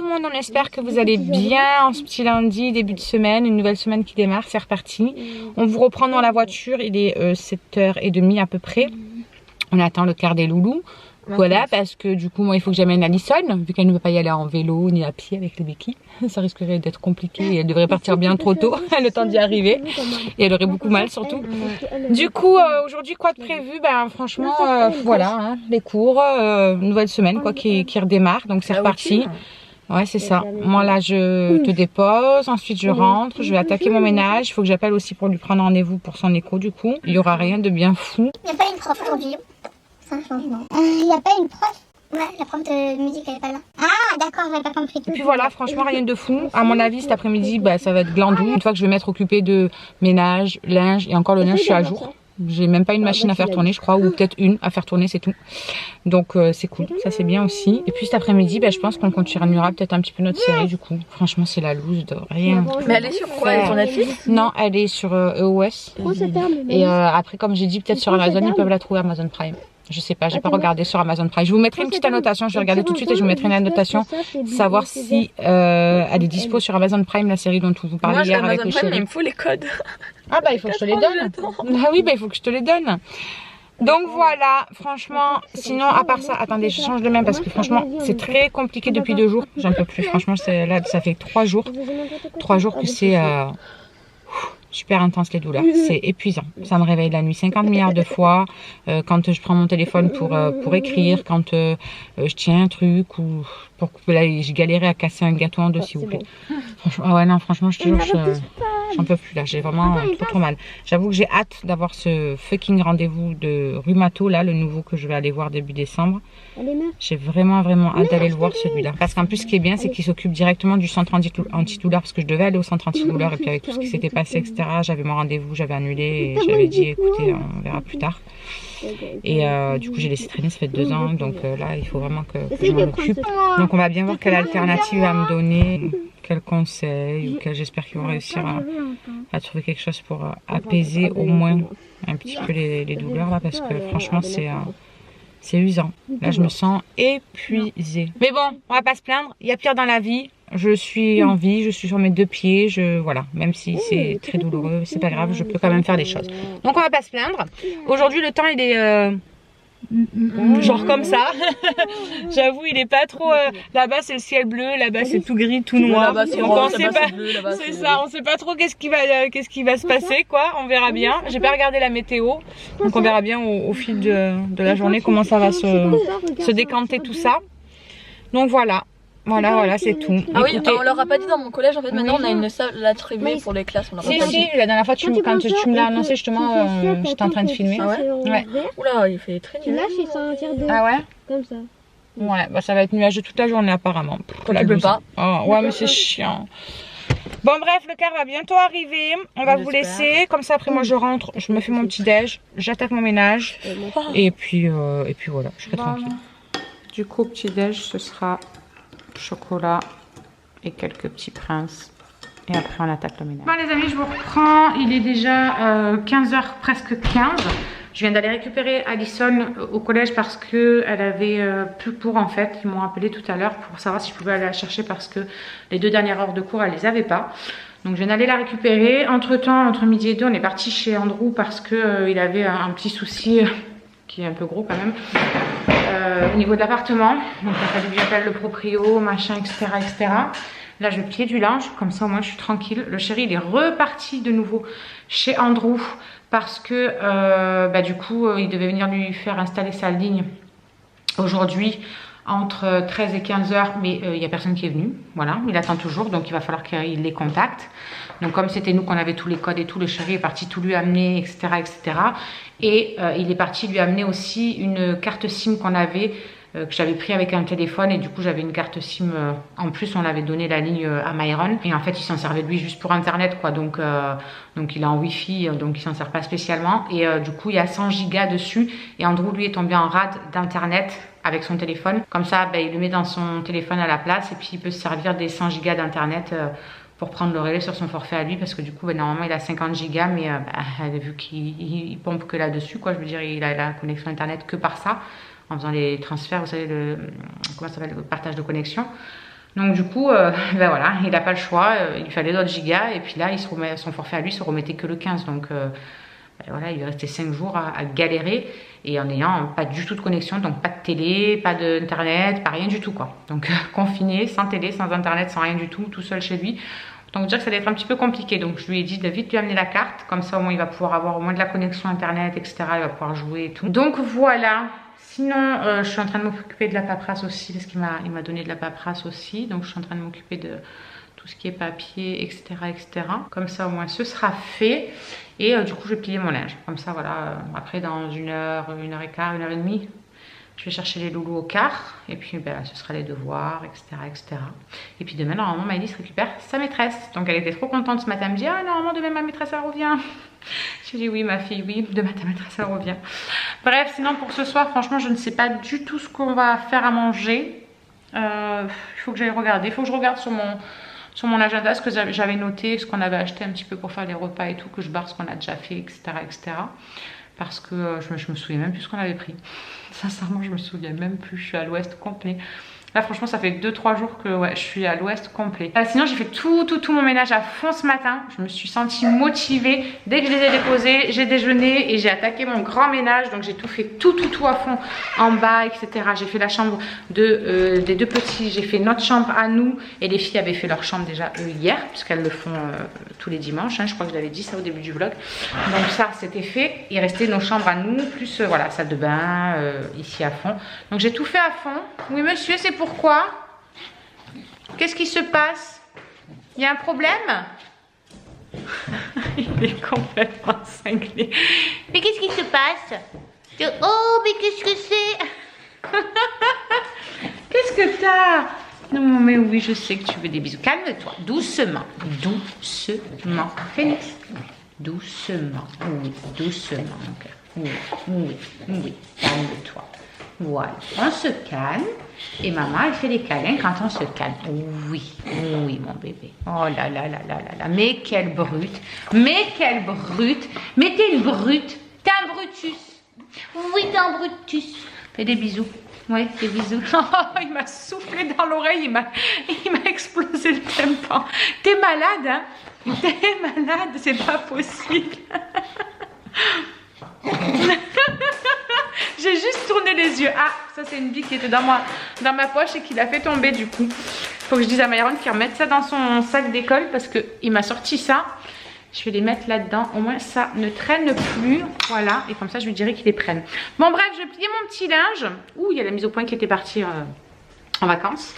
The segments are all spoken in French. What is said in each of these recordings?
le monde, on espère que vous allez bien en ce petit lundi, début de semaine, une nouvelle semaine qui démarre, c'est reparti. On vous reprend dans la voiture, il est 7h30 à peu près. On attend le quart des loulous. Voilà, parce que du coup, moi, il faut que j'amène Alison, vu qu'elle ne peut pas y aller en vélo ni à pied avec les béquilles. Ça risquerait d'être compliqué et elle devrait partir bien trop tôt, le temps d'y arriver. Et elle aurait beaucoup mal surtout. Du coup, aujourd'hui, quoi de prévu? Ben, franchement, voilà, hein, les cours, nouvelle semaine, quoi, qui redémarre. Donc, c'est reparti. Ouais, c'est ça. Moi, là, je te dépose. Ensuite, je rentre. Je vais attaquer mon ménage. Il faut que j'appelle aussi pour lui prendre rendez-vous pour son écho, du coup. Il n'y aura rien de bien fou. Il n'y a pas une prof aujourd'hui. C'est un changement. Il n'y a pas une prof? Ouais, la prof de musique, elle est pas là. Ah, d'accord, j'avais pas compris. Et puis voilà, franchement, rien de fou. À mon avis, cet après-midi, bah, ça va être glandou. Une fois que je vais m'être occupée de ménage, linge, et encore le linge, je suis à jour. J'ai même pas une machine à faire tourner, je crois, ou peut-être une à faire tourner, c'est tout. Donc c'est cool, ça c'est bien aussi. Et puis cet après-midi, bah, je pense qu'on continuera peut-être un petit peu notre série du coup. Franchement, c'est la loose de rien. Mais elle est sur quoi? Elle est sur Netflix? Non, elle est sur EOS. Et après, comme j'ai dit, peut-être sur Amazon, ils peuvent la trouver Amazon Prime. Je sais pas, j'ai pas regardé sur Amazon Prime. Je vous mettrai une petite annotation, je vais regarder tout de suite et je vous mettrai une annotation, savoir si elle est dispo sur Amazon Prime, la série dont vous parliez hier avec le chéri. Il me faut les codes. Ah bah il faut que je te les donne. Ah oui, bah il faut que je te les donne. Donc voilà, franchement, sinon à part ça, attendez, je change de main parce que franchement c'est très compliqué depuis 2 jours. J'en peux plus, franchement, là ça fait 3 jours. 3 jours que c'est super intense les douleurs, c'est épuisant. Ça me réveille la nuit 50 milliards de fois. Quand je prends mon téléphone pour écrire, quand je tiens un truc ou pour là j'ai galéré à casser un gâteau en deux s'il vous plaît. Franchement, ah ouais non franchement je te jure j'en peux plus là, j'ai vraiment trop mal. J'avoue que j'ai hâte d'avoir ce fucking rendez-vous de rhumato là, le nouveau que je vais aller voir début décembre. J'ai vraiment hâte d'aller le voir celui-là. Parce qu'en plus ce qui est bien c'est qu'il s'occupe directement du centre antidouleur parce que je devais aller au centre antidouleur et puis avec tout ce qui s'était passé etc. J'avais mon rendez-vous, j'avais annulé et j'avais dit écoutez on verra plus tard. Et du coup j'ai laissé traîner, ça fait 2 ans donc là il faut vraiment que je m'en occupe. Donc on va bien voir quelle alternative à me donner, quel conseil ou j'espère qu'ils vont réussir à trouver quelque chose pour apaiser au moins un petit peu les douleurs là parce que franchement c'est usant. Là je me sens épuisée. Mais bon, on va pas se plaindre, il y a pire dans la vie. Je suis en vie, je suis sur mes 2 pieds, voilà, même si c'est très douloureux, c'est pas grave, je peux quand même faire des choses. Donc on va pas se plaindre. Aujourd'hui le temps il est genre comme ça. J'avoue il est pas trop là-bas c'est le ciel bleu, là-bas c'est tout gris, tout noir. Donc on sait pas, c'est ça, on sait pas trop qu'est-ce qui va se passer quoi, on verra bien. J'ai pas regardé la météo, donc on verra bien au fil de la journée comment ça va se décanter tout ça. Donc voilà. Voilà, c'est tout. Ah oui, on leur a pas dit dans mon collège, en fait, maintenant on a une salle attribuée pour les classes. Si, la dernière fois, quand tu me l'as annoncé, justement, j'étais en train de filmer. Ah ouais? Oula, il fait très nuageux. Ah ouais? Comme ça. Ouais, bah ça va être nuageux toute la journée apparemment. Tu peux pas. Oh, ouais, mais c'est chiant. Bon bref, le car va bientôt arriver. On va vous laisser. Comme ça, après moi je rentre, je me fais mon petit déj, j'attaque mon ménage. Et puis voilà, je serai tranquille. Du coup, petit déj, ce sera chocolat et quelques petits princes et après on attaque le ménage. Bon les amis, je vous reprends, il est déjà 15h presque 15. Je viens d'aller récupérer Alison au collège parce que elle avait plus cours en fait. Ils m'ont appelé tout à l'heure pour savoir si je pouvais aller la chercher parce que les 2 dernières heures de cours elle les avait pas. Donc je viens d'aller la récupérer. Entre temps, entre midi et 2 on est parti chez Andrew parce que il avait un petit souci qui est un peu gros quand même. Au niveau de l'appartement, donc il a fallu que j'appelle le proprio, machin, etc., etc. Là, je plie du linge, comme ça au moins je suis tranquille. Le chéri, il est reparti de nouveau chez Andrew parce que du coup, il devait venir lui faire installer sa ligne aujourd'hui entre 13 et 15 heures, mais il n'y a personne qui est venu. Voilà, il attend toujours, donc il va falloir qu'il les contacte. Donc comme c'était nous qu'on avait tous les codes et tout, le chéri est parti tout lui amener, etc., etc. Et il est parti lui amener aussi une carte SIM qu'on avait, que j'avais pris avec un téléphone. Et du coup, j'avais une carte SIM. En plus, on avait donné la ligne à Myron. Et en fait, il s'en servait lui juste pour Internet, quoi. Donc il est en Wi-Fi, donc il s'en sert pas spécialement. Et du coup, il y a 100 gigas dessus. Et Andrew, lui, est tombé en rade d'Internet avec son téléphone. Comme ça, il le met dans son téléphone à la place. Et puis, il peut se servir des 100 gigas d'Internet pour prendre le relais sur son forfait à lui, parce que du coup normalement il a 50 gigas, mais vu qu'il pompe que là-dessus, quoi, je veux dire il a la connexion internet que par ça, en faisant les transferts, vous savez, comment ça s'appelle, le partage de connexion. Donc du coup, ben voilà, il n'a pas le choix, il lui fallait d'autres gigas et puis là, son forfait à lui se remettait que le 15. Donc ben voilà, il lui restait 5 jours à galérer et en n'ayant pas du tout de connexion, donc pas de télé, pas d'internet, pas rien du tout quoi. Donc confiné, sans télé, sans internet, sans rien du tout, tout seul chez lui. Donc dire que ça allait être un petit peu compliqué. Donc je lui ai dit de vite lui amener la carte, comme ça au moins il va pouvoir avoir au moins de la connexion internet, etc. Il va pouvoir jouer et tout. Donc voilà. Sinon, je suis en train de m'occuper de la paperasse aussi, parce qu'il m'a donné de la paperasse aussi. Donc, je suis en train de m'occuper de tout ce qui est papier, etc., etc. Comme ça, au moins, ce sera fait. Et du coup, je vais plier mon linge. Comme ça, voilà. Après, dans 1 heure, 1 heure et quart, 1 heure et demie, je vais chercher les loulous au quart. Et puis, ben, ce sera les devoirs, etc., etc. Et puis, demain, normalement, Maëlys récupère sa maîtresse. Donc, elle était trop contente ce matin. Elle me dit, ah, normalement, demain, ma maîtresse, elle revient. J'ai dit oui ma fille, oui, demain ta maîtresse elle revient. Bref, sinon pour ce soir, franchement, je ne sais pas du tout ce qu'on va faire à manger. Il faut que j'aille regarder, il faut que je regarde sur mon agenda ce que j'avais noté, ce qu'on avait acheté un petit peu pour faire les repas et tout, que je barre ce qu'on a déjà fait, etc. etc. Parce que je me souviens même plus ce qu'on avait pris. Sincèrement, je me souviens même plus, je suis à l'ouest complet. Là franchement ça fait 2-3 jours que ouais, je suis à l'ouest complet. Sinon j'ai fait tout mon ménage à fond ce matin. Je me suis sentie motivée. Dès que je les ai déposés, j'ai déjeuné et j'ai attaqué mon grand ménage. Donc j'ai tout fait tout à fond en bas, etc. J'ai fait la chambre des 2 petits. J'ai fait notre chambre à nous. Et les filles avaient fait leur chambre déjà hier, puisqu'elles le font tous les dimanches. Hein. Je crois que je l'avais dit ça au début du vlog. Donc ça c'était fait. Il restait nos chambres à nous, plus voilà, salle de bain ici à fond. Donc j'ai tout fait à fond. Oui monsieur, c'est pourquoi? Qu'est-ce qui se passe? Il y a un problème? Il est complètement cinglé. Mais qu'est-ce qui se passe? Oh, mais qu'est-ce que c'est? Qu'est-ce que t'as? Non, mais oui, je sais que tu veux des bisous. Calme-toi, doucement, doucement. Félix, doucement, oui, doucement, mon cœur. Oui, oui, oui, calme-toi. Voilà, on se calme et maman elle fait des câlins quand on se calme. Oui, oui mon bébé. Oh là là là là là là. Mais quelle brute. Mais quelle brute. Mais t'es une brute. T'es un brutus. Oui, t'es un brutus. Fais des bisous. Oui, des bisous. Oh, il m'a soufflé dans l'oreille. Il m'a explosé le tympan. T'es malade, hein? T'es malade, c'est pas possible. J'ai juste tourné les yeux. Ah, ça c'est une bille qui était dans ma poche et qui l'a fait tomber du coup. Faut que je dise à Myron qu'il remette ça dans son sac d'école parce qu'il m'a sorti ça. Je vais les mettre là-dedans. Au moins ça ne traîne plus. Voilà. Et comme ça je lui dirai qu'il les prenne. Bon bref, je vais plier mon petit linge. Ouh, il y a la mise au point qui était partie en vacances.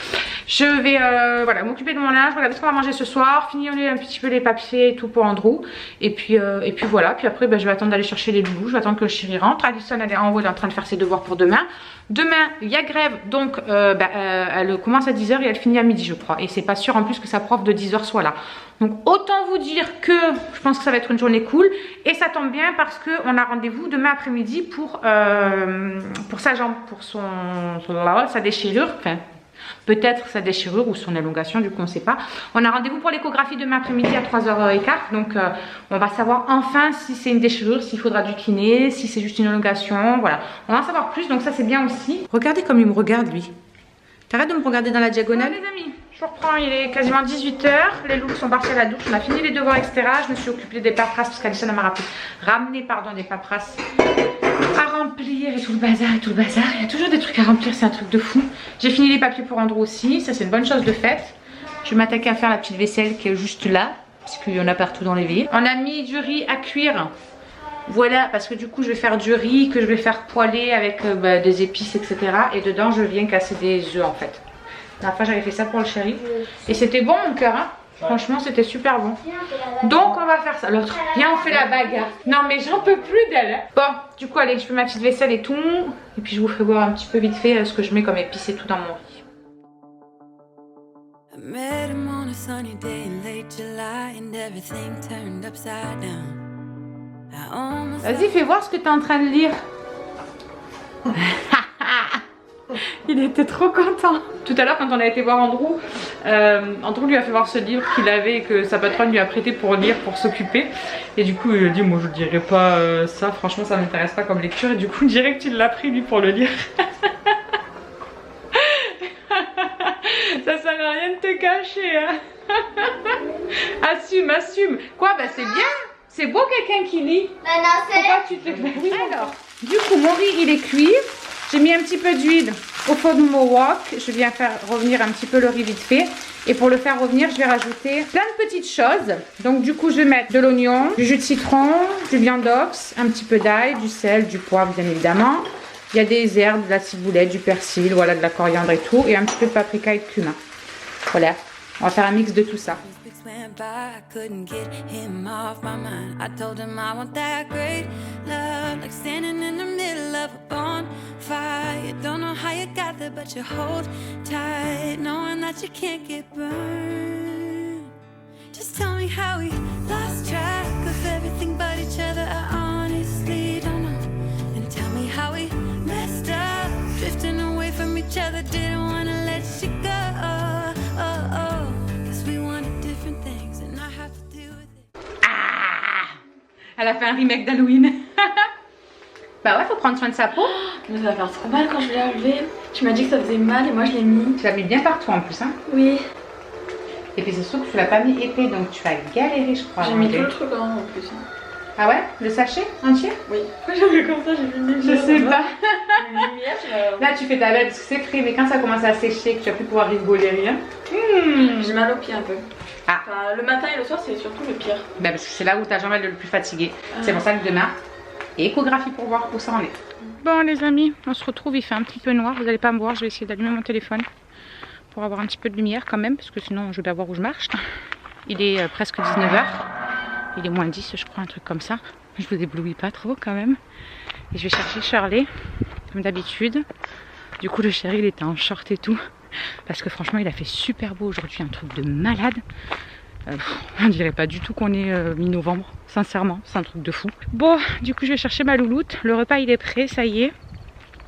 Je vais voilà, m'occuper de mon linge, regarder ce qu'on va manger ce soir, finir un petit peu les papiers et tout pour Andrew. Et puis voilà, puis après ben, je vais attendre d'aller chercher les loulous, je vais attendre que le chéri rentre. Addison elle est en haut, elle est en train de faire ses devoirs pour demain. Demain il y a grève, donc elle commence à 10 h et elle finit à midi je crois. Et c'est pas sûr en plus que sa prof de 10 h soit là. Donc autant vous dire que je pense que ça va être une journée cool. Et ça tombe bien parce qu'on a rendez-vous demain après-midi pour sa jambe, pour sa déchirure. Enfin, peut-être sa déchirure ou son élongation, du coup on ne sait pas. On a rendez-vous pour l'échographie demain après-midi à 3h15. Donc on va savoir enfin si c'est une déchirure, s'il faudra du kiné, si c'est juste une élongation. Voilà, on va en savoir plus, donc ça c'est bien aussi. Regardez comme il me regarde lui. T'arrêtes de me regarder dans la diagonale? Les amis, je reprends, il est quasiment 18 h. Les loups sont partis à la douche, on a fini les devoirs, etc. Je me suis occupée des paperasses parce qu'Addison m'a ramené des paperasses à remplir et tout le bazar et tout le bazar. Il y a toujours des trucs à remplir, c'est un truc de fou. J'ai fini les papiers pour Andrew aussi, ça c'est une bonne chose de faite. Je vais m'attaquer à faire la petite vaisselle qui est juste là, parce qu'il y en a partout dans l'évier. On a mis du riz à cuire. Voilà, parce que du coup je vais faire du riz que je vais faire poêler avec des épices, etc. Et dedans je viens casser des œufs en fait. La dernière fois j'avais fait ça pour le chéri. Et c'était bon mon cœur, hein. Franchement c'était super bon. Donc on va faire ça. L'autre, viens on fait la bagarre. Non mais j'en peux plus d'elle. Bon, du coup allez, je fais ma petite vaisselle et tout. Et puis je vous ferai voir un petit peu vite fait ce que je mets comme épices et tout dans mon riz. Vas-y, fais voir ce que tu es en train de lire. Il était trop content. Tout à l'heure quand on a été voir Andrew, Andrew lui a fait voir ce livre qu'il avait et que sa patronne lui a prêté pour lire, pour s'occuper. Et du coup il a dit moi je dirais pas ça, franchement ça m'intéresse pas comme lecture. Et du coup direct il l'a pris lui pour le lire. Ça sert à rien de te cacher, hein. Assume, assume. Quoi, bah c'est bien. C'est beau quelqu'un qui lit. Bah non, c'est... Pourquoi tu te... Bah oui, alors, du coup, mon riz, il est cuit. J'ai mis un petit peu d'huile au fond de mon wok. Je viens faire revenir un petit peu le riz vite fait. Et pour le faire revenir, je vais rajouter plein de petites choses. Donc du coup, je vais mettre de l'oignon, du jus de citron, du viandox, un petit peu d'ail, du sel, du poivre bien évidemment. Il y a des herbes, de la ciboulette, du persil, voilà, de la coriandre et tout. Et un petit peu de paprika et de cumin. Voilà, on va faire un mix de tout ça. Went by, I couldn't get him off my mind. I told him I want that great love, like standing in the middle of a bonfire. You don't know how you got there, but you hold tight, knowing that you can't get burned. Just tell me how we lost track of everything but each other. I honestly don't know. And tell me how we messed up, drifting away from each other. Didn't wanna let you go. Elle a fait un remake d'Halloween. Bah ouais, faut prendre soin de sa peau. Mais ça va faire trop mal quand je l'ai enlevé. Tu m'as dit que ça faisait mal et moi je l'ai mis. Tu l'as mis bien partout en plus, hein. Oui. Et puis c'est sûr que tu l'as pas mis épais, donc tu vas galérer, je crois. J'ai mis tout le truc en plus. Ah ouais? Le sachet entier? Oui. Pourquoi j'ai fait comme ça? J'ai fait une lumière. Je sais pas. Une lumière, Là tu fais ta bête parce que c'est frais, mais quand ça commence à sécher, que tu vas plus pouvoir rigoler rien. J'ai mal au pied un peu. Ah. Enfin, le matin et le soir, c'est surtout le pire. Bah parce que c'est là où t'as jamais le plus fatigué. C'est pour ça que demain, échographie pour voir où ça en est. Bon les amis, on se retrouve, il fait un petit peu noir. Vous allez pas me voir, je vais essayer d'allumer mon téléphone pour avoir un petit peu de lumière quand même, parce que sinon je vais pas voir où je marche. Il est presque 19 h. Il est moins 10 je crois, un truc comme ça. Je vous éblouis pas trop quand même. Et je vais chercher Shirley, comme d'habitude. Du coup le chéri il était en short et tout. Parce que franchement il a fait super beau aujourd'hui, un truc de malade. On dirait pas du tout qu'on est mi-novembre, sincèrement, c'est un truc de fou. Bon, du coup je vais chercher ma louloute, le repas il est prêt, ça y est.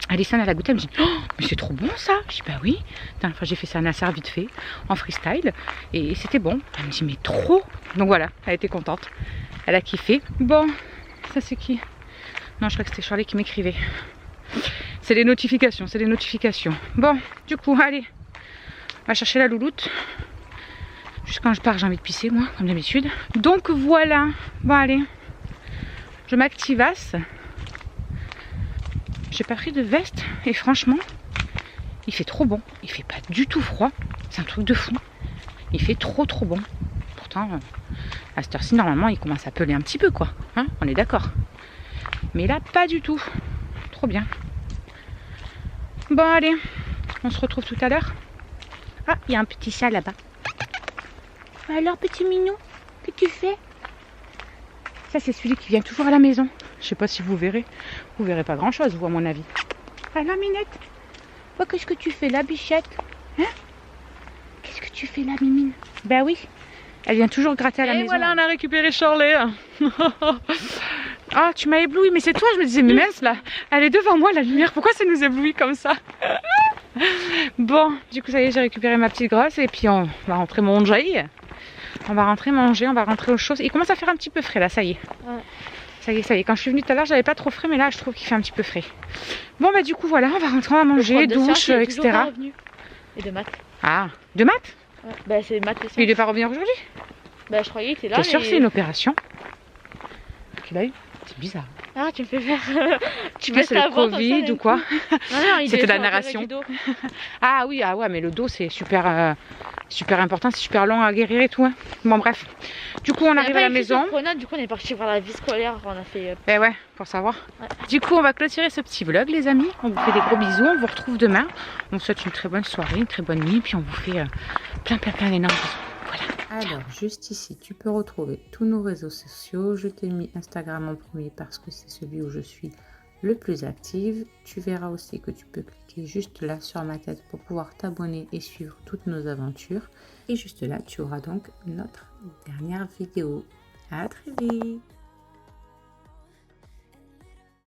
Alison elle a goûté, elle me dit oh mais c'est trop bon ça. Je dis bah oui, enfin, j'ai fait ça à Nasser vite fait, en freestyle, et c'était bon. Elle me dit mais trop. Donc voilà, elle était contente, elle a kiffé. Bon, ça c'est qui? Non je crois que c'était Charlie qui m'écrivait. C'est les notifications, c'est les notifications. Bon, du coup, allez, on va chercher la louloute. Juste quand je pars, j'ai envie de pisser, moi, comme d'habitude. Donc voilà, bon allez, je m'activasse. J'ai pas pris de veste et franchement, il fait trop bon. Il fait pas du tout froid, c'est un truc de fou. Il fait trop bon. Pourtant, à cette heure-ci, normalement, il commence à peler un petit peu, quoi. Hein, on est d'accord. Mais là, pas du tout. Trop bien. Bon allez, on se retrouve tout à l'heure. Ah, il y a un petit chat là-bas. Alors petit minou, que tu fais? Ça c'est celui qui vient toujours à la maison. Je sais pas si vous verrez. Vous verrez pas grand chose vous à mon avis. Alors Minette, oh, qu'est-ce que tu fais là bichette? Hein? Qu'est-ce que tu fais là Mimine? Ben oui, elle vient toujours gratter à la maison. Et voilà, on a récupéré Shirley. Ah, tu m'as ébloui, mais c'est toi, je me disais, mais mince là, elle est devant moi la lumière, pourquoi ça nous éblouit comme ça? Bon, du coup ça y est, j'ai récupéré ma petite grosse et puis on va rentrer manger. On va rentrer manger, on va rentrer aux choses. Il commence à faire un petit peu frais là, ça y est. Ouais. Ça y est, ça y est. Quand je suis venue tout à l'heure, j'avais pas trop frais, mais là je trouve qu'il fait un petit peu frais. Bon bah du coup voilà, on va rentrer, on va manger, douche, etc. Et de maths. Ah, de maths? Ouais. Bah c'est maths et sciences. Il est pas revenu aujourd'hui? Bah je croyais qu'il était là. T'es sûr que c'est une opération qu'il a eu? C'est bizarre. Ah, tu me fais faire. Tu c'est le Covid ou quoi? Non, c'était la narration. Ah oui, ah ouais, mais le dos c'est super, super important, c'est super long à guérir et tout. Hein. Bon, bref. Du coup, on arrive à la maison. Du coup, on est parti voir la vie scolaire. On a fait. Eh ouais, pour savoir. Ouais. Du coup, on va clôturer ce petit vlog, les amis. On vous fait des gros bisous. On vous retrouve demain. On vous souhaite une très bonne soirée, une très bonne nuit. Puis on vous fait plein d'énormes bisous. Voilà. Alors, juste ici, tu peux retrouver tous nos réseaux sociaux. Je t'ai mis Instagram en premier parce que c'est celui où je suis le plus active. Tu verras aussi que tu peux cliquer juste là sur ma tête pour pouvoir t'abonner et suivre toutes nos aventures. Et juste là, tu auras donc notre dernière vidéo. À très vite!